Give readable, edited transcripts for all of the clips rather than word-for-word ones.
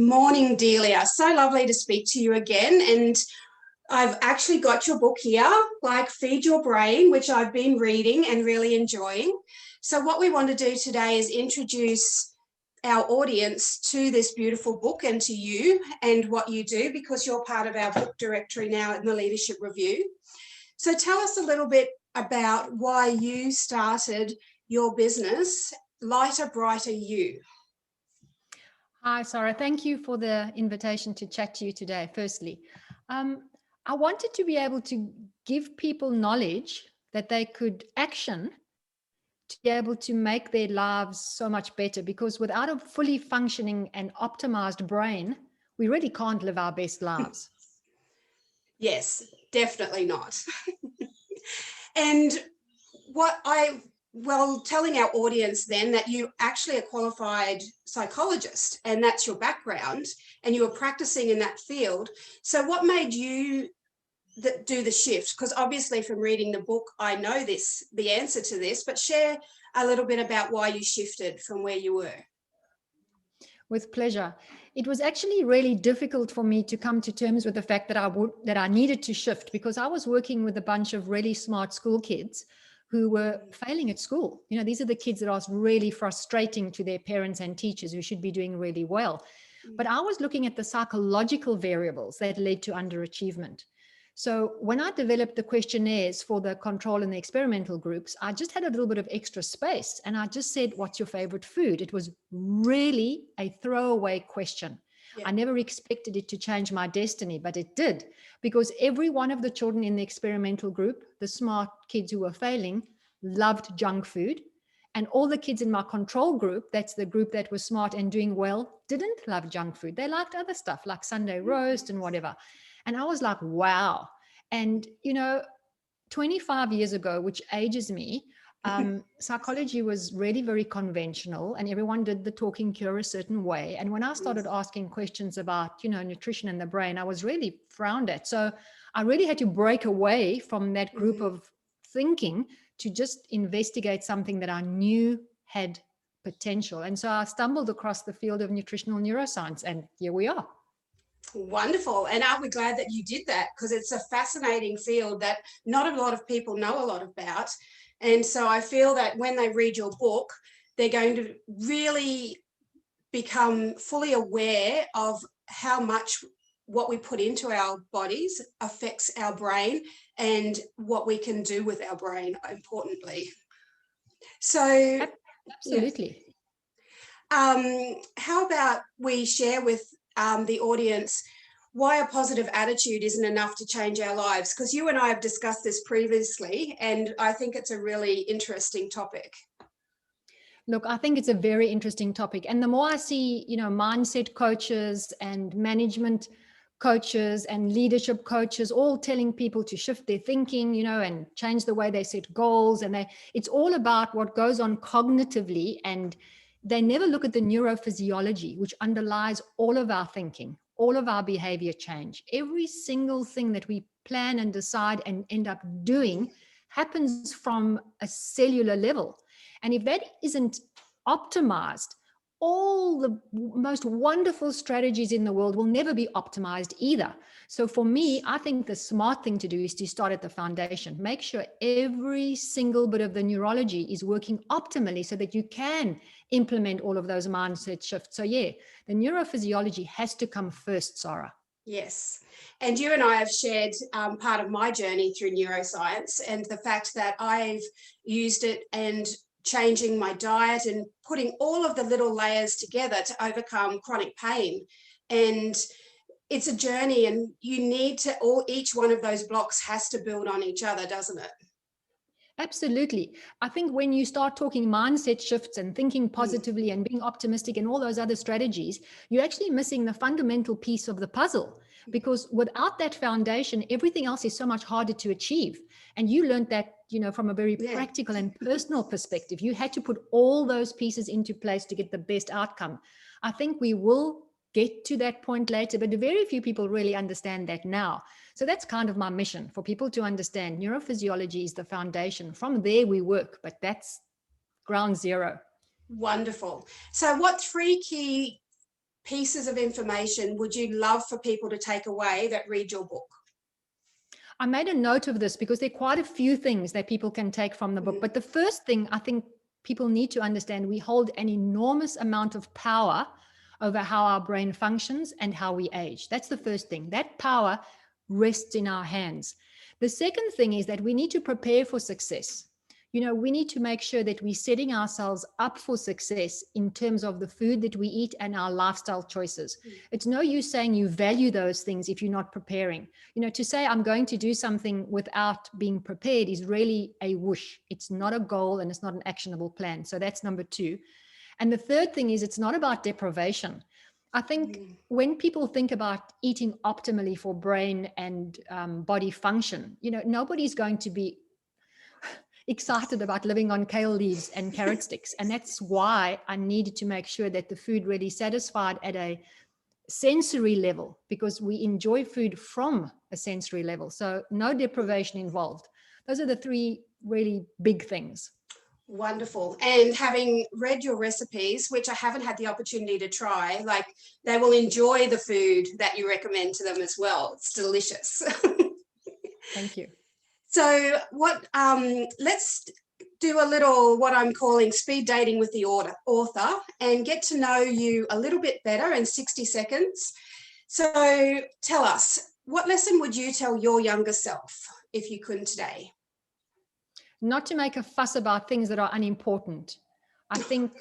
Morning, Delia. So lovely to speak to you again. And I've actually got your book here, like Feed Your Brain, which I've been reading and really enjoying. So what we want to do today is introduce our audience to this beautiful book and to you and what you do, because you're part of our book directory now in the Leadership Review. So tell us a little bit about why you started your business, Lighter, Brighter You. Hi, Sarah. Thank you for the invitation to chat to you today, firstly. I wanted to be able to give people knowledge that they could action to be able to make their lives so much better, because without a fully functioning and optimized brain, we really can't live our best lives. Yes, definitely not. And telling our audience then that you actually a qualified psychologist and that's your background and you were practicing in that field. So what made you do the shift? Because obviously from reading the book, I know the answer to this, but share a little bit about why you shifted from where you were. With pleasure. It was actually really difficult for me to come to terms with the fact that I needed to shift, because I was working with a bunch of really smart school kids who were failing at school. You know, these are the kids that are really frustrating to their parents and teachers who should be doing really well. But I was looking at the psychological variables that led to underachievement. So when I developed the questionnaires for the control and the experimental groups, I just had a little bit of extra space. And I just said, what's your favorite food? It was really a throwaway question. Yeah. I never expected it to change my destiny, but it did, because every one of the children in the experimental group, the smart kids who were failing, loved junk food. And all the kids in my control group, that's the group that was smart and doing well, didn't love junk food. They liked other stuff like Sunday roast and whatever. And I was like, wow. And, 25 years ago, which ages me, psychology was really very conventional and everyone did the talking cure a certain way. And when I started asking questions about, nutrition and the brain, I was really frowned at. So I really had to break away from that group of thinking to just investigate something that I knew had potential. And so I stumbled across the field of nutritional neuroscience, and here we are. Wonderful. And aren't we glad that you did that? Because it's a fascinating field that not a lot of people know a lot about. And so I feel that when they read your book, they're going to really become fully aware of how much what we put into our bodies affects our brain and what we can do with our brain, importantly. So absolutely. Yeah. How about we share with the audience why a positive attitude isn't enough to change our lives? Because you and I have discussed this previously, and I think it's a really interesting topic. Look, I think it's a very interesting topic. And the more I see, mindset coaches and management coaches and leadership coaches all telling people to shift their thinking, and change the way they set goals. And it's all about what goes on cognitively. And they never look at the neurophysiology, which underlies all of our thinking, all of our behavior change. Every single thing that we plan and decide and end up doing happens from a cellular level. And if that isn't optimized, all the most wonderful strategies in the world will never be optimized either. So for me, I think the smart thing to do is to start at the foundation. Make sure every single bit of the neurology is working optimally so that you can implement all of those mindset shifts. So yeah, the neurophysiology has to come first, Sarah. Yes. And you and I have shared part of my journey through neuroscience and the fact that I've used it and changing my diet and putting all of the little layers together to overcome chronic pain. And it's a journey, and you need to, each one of those blocks has to build on each other, doesn't it? Absolutely. I think when you start talking mindset shifts and thinking positively and being optimistic and all those other strategies, you're actually missing the fundamental piece of the puzzle, because without that foundation, everything else is so much harder to achieve. And you learned that, from a very practical and personal perspective. You had to put all those pieces into place to get the best outcome. I think we will get to that point later, but very few people really understand that now. So that's kind of my mission, for people to understand neurophysiology is the foundation. From there we work, but that's ground zero. Wonderful. So what 3 key pieces of information would you love for people to take away that read your book? I made a note of this because there are quite a few things that people can take from the book. But the first thing I think people need to understand, we hold an enormous amount of power over how our brain functions and how we age. That's the first thing. That power rests in our hands. The second thing is that we need to prepare for success. We need to make sure that we're setting ourselves up for success in terms of the food that we eat and our lifestyle choices. It's no use saying you value those things if you're not preparing. To say I'm going to do something without being prepared is really a whoosh. It's not a goal and it's not an actionable plan. So that's number two. And the third thing is it's not about deprivation. I think when people think about eating optimally for brain and body function, nobody's going to be excited about living on kale leaves and carrot sticks. And that's why I needed to make sure that the food really satisfied at a sensory level, because we enjoy food from a sensory level. So no deprivation involved. Those are the three really big things. Wonderful. And having read your recipes, which I haven't had the opportunity to try, like they will enjoy the food that you recommend to them as well. It's delicious. Thank you. So let's do a little, what I'm calling speed dating with the author and get to know you a little bit better in 60 seconds. So tell us, what lesson would you tell your younger self if you could today? Not to make a fuss about things that are unimportant. I think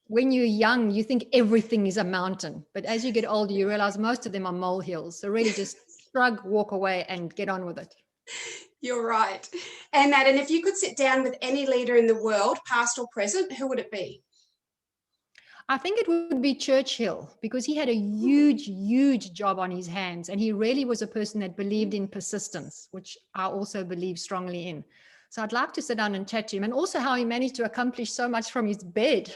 when you're young, you think everything is a mountain, but as you get older, you realize most of them are molehills. So really just shrug, walk away and get on with it. You're right. And if you could sit down with any leader in the world, past or present, who would it be? I think it would be Churchill, because he had a huge job on his hands. And he really was a person that believed in persistence, which I also believe strongly in. So I'd like to sit down and chat to him, and also how he managed to accomplish so much from his bed.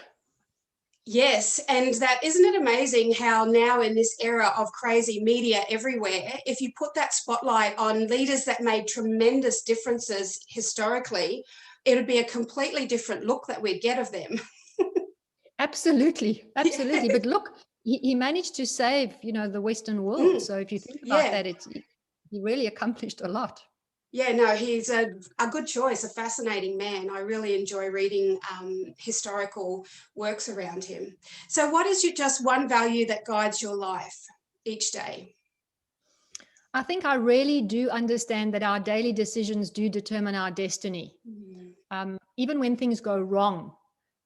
Yes, and isn't it amazing how now in this era of crazy media everywhere, if you put that spotlight on leaders that made tremendous differences historically, it would be a completely different look that we'd get of them. Absolutely. Yeah. But look, he managed to save, the Western world. So if you think about that, he really accomplished a lot. Yeah, no, he's a good choice, a fascinating man. I really enjoy reading historical works around him. So what is just one value that guides your life each day? I think I really do understand that our daily decisions do determine our destiny. Even when things go wrong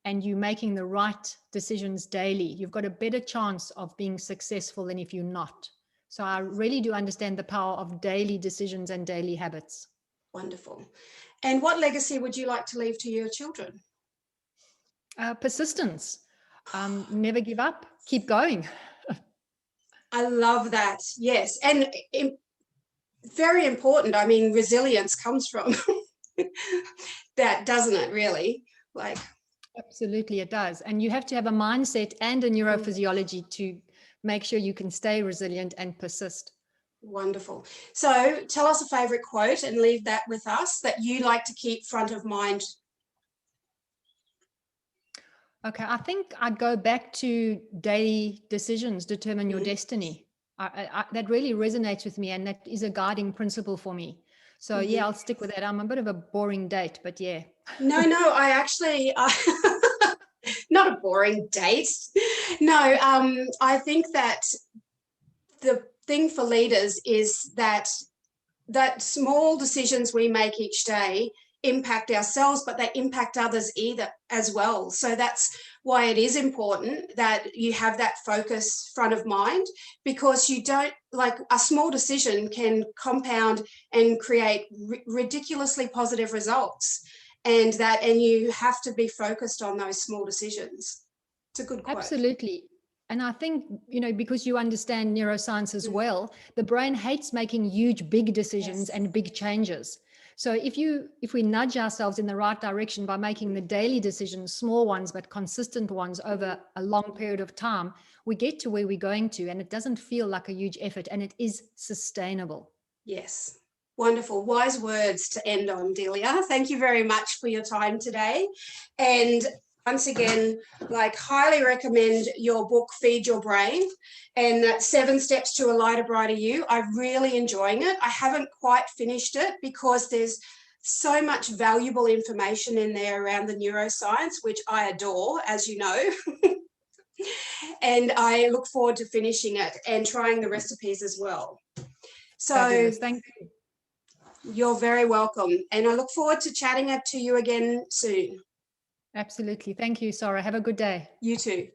and you're making the right decisions daily, you've got a better chance of being successful than if you're not. So I really do understand the power of daily decisions and daily habits. Wonderful. And what legacy would you like to leave to your children? Persistence. Never give up. Keep going. I love that. Yes. And very important. I mean, resilience comes from that, doesn't it, really? Absolutely, it does. And you have to have a mindset and a neurophysiology to make sure you can stay resilient and persist. Wonderful. So tell us a favorite quote and leave that with us that you like to keep front of mind. Okay, I think I'd go back to daily decisions determine your destiny. That really resonates with me, and that is a guiding principle for me. So yeah, I'll stick with that. I'm a bit of a boring date, but yeah. No, I actually, not a boring date. No, I think that the thing for leaders is that small decisions we make each day impact ourselves, but they impact others as well. So that's why it is important that you have that focus front of mind, because you don't, like, a small decision can compound and create ridiculously positive results, and you have to be focused on those small decisions. It's a good quote. Absolutely. And I think, because you understand neuroscience as well, the brain hates making huge, big decisions and big changes. So if we nudge ourselves in the right direction by making the daily decisions, small ones, but consistent ones over a long period of time, we get to where we're going to, and it doesn't feel like a huge effort, and it is sustainable. Yes. Wonderful. Wise words to end on, Delia. Thank you very much for your time today. And once again, like, highly recommend your book, Feed Your Brain, and that 7 Steps to a Lighter, Brighter You. I'm really enjoying it. I haven't quite finished it because there's so much valuable information in there around the neuroscience, which I adore, as you know. And I look forward to finishing it and trying the recipes as well. So Fabulous. Thank you. You're very welcome. And I look forward to chatting to you again soon. Absolutely. Thank you, Sarah. Have a good day. You too.